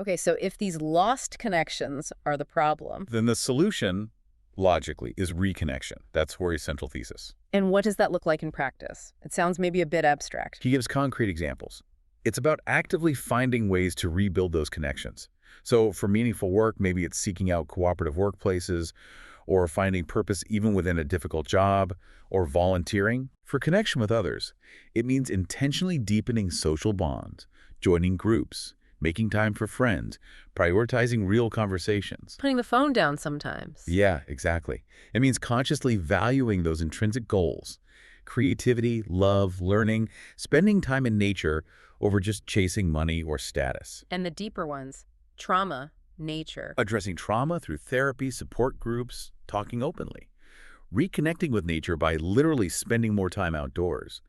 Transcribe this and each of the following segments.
Okay, so if these lost connections are the problem, Then the solution, logically, is reconnection. That's Hori's central thesis. and what does that look like in practice? It sounds maybe a bit abstract. He gives concrete examples. It's about actively finding ways to rebuild those connections. So for meaningful work, maybe it's seeking out cooperative workplaces or finding purpose even within a difficult job or volunteering. For connection with others, it means intentionally deepening social bonds, joining groups, making time for friends, prioritizing real conversations. Putting the phone down sometimes. Yeah, exactly. It means consciously valuing those intrinsic goals, creativity, love, learning, spending time in nature over just chasing money or status. And the deeper ones, trauma, nature. Addressing trauma through therapy, support groups, talking openly. Reconnecting with nature by literally spending more time outdoors.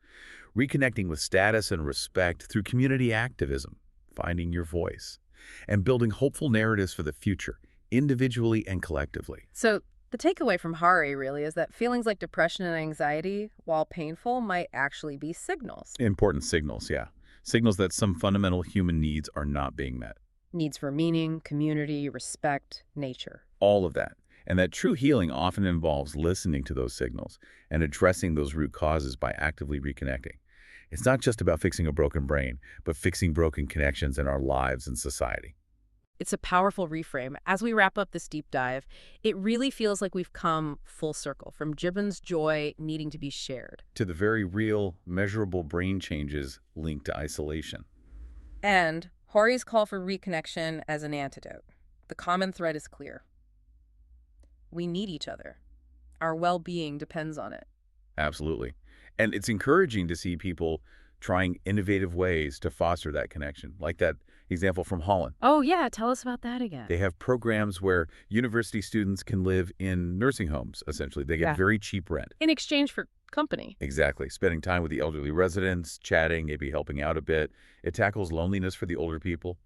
Reconnecting with status and respect through community activism, finding your voice, and building hopeful narratives for the future, individually and collectively. So the takeaway from Hari really is that feelings like depression and anxiety, while painful, might actually be signals. Important signals, yeah. Signals that some fundamental human needs are not being met. Needs for meaning, community, respect, nature. All of that. And that true healing often involves listening to those signals and addressing those root causes by actively reconnecting. It's not just about fixing a broken brain, but fixing broken connections in our lives and society. It's a powerful reframe. As we wrap up this deep dive, it really feels like we've come full circle from Gibbon's joy needing to be shared. To the very real, measurable brain changes linked to isolation. And Hori's call for reconnection as an antidote. The common thread is clear. We need each other. Our well-being depends on it. Absolutely. And it's encouraging to see people trying innovative ways to foster that connection, like that example from Holland. Oh, yeah. Tell us about that again. They have programs where university students can live in nursing homes, essentially. They get Yeah. very cheap rent. In exchange for company. Exactly. Spending time with the elderly residents, chatting, maybe helping out a bit. It tackles loneliness for the older people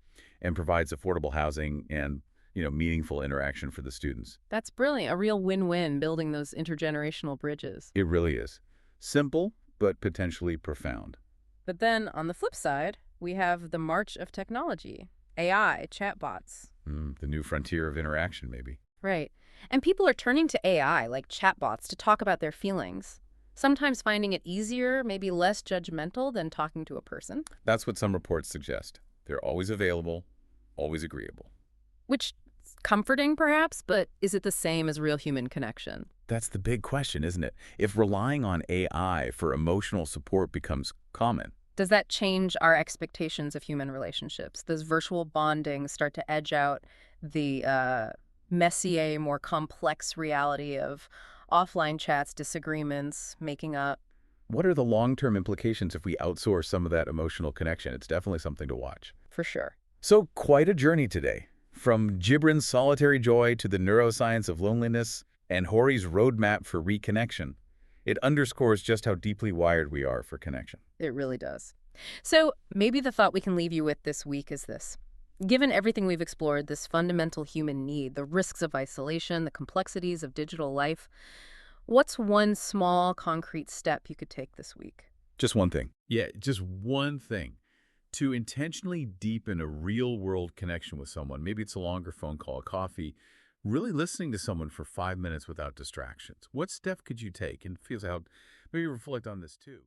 and provides affordable housing and, meaningful interaction for the students. That's brilliant. A real win-win building those intergenerational bridges. It really is. Simple, but potentially profound. But then on the flip side, we have the march of technology, AI, chatbots. The new frontier of interaction, maybe. Right. And people are turning to AI, like chatbots, to talk about their feelings. Sometimes finding it easier, maybe less judgmental than talking to a person. That's what some reports suggest. They're always available, always agreeable. Which is comforting, perhaps, but is it the same as real human connection? That's the big question, isn't it? If relying on AI for emotional support becomes common, Does that change our expectations of human relationships? Does virtual bonding start to edge out the messier, more complex reality of offline chats, disagreements, making up? what are the long-term implications if we outsource some of that emotional connection? It's definitely something to watch. For sure. So quite a journey today. From Gibran's solitary joy to the neuroscience of loneliness and Hori's roadmap for reconnection. It underscores just how deeply wired we are for connection. It really does. So maybe the thought we can leave you with this week is this. Given everything we've explored, this fundamental human need, the risks of isolation, the complexities of digital life, what's one small, concrete step you could take this week? Just one thing. Yeah, just one thing. To intentionally deepen a real-world connection with someone, maybe it's a longer phone call, a coffee, really listening to someone for 5 minutes without distractions. What step could you take? And feels out, maybe reflect on this too.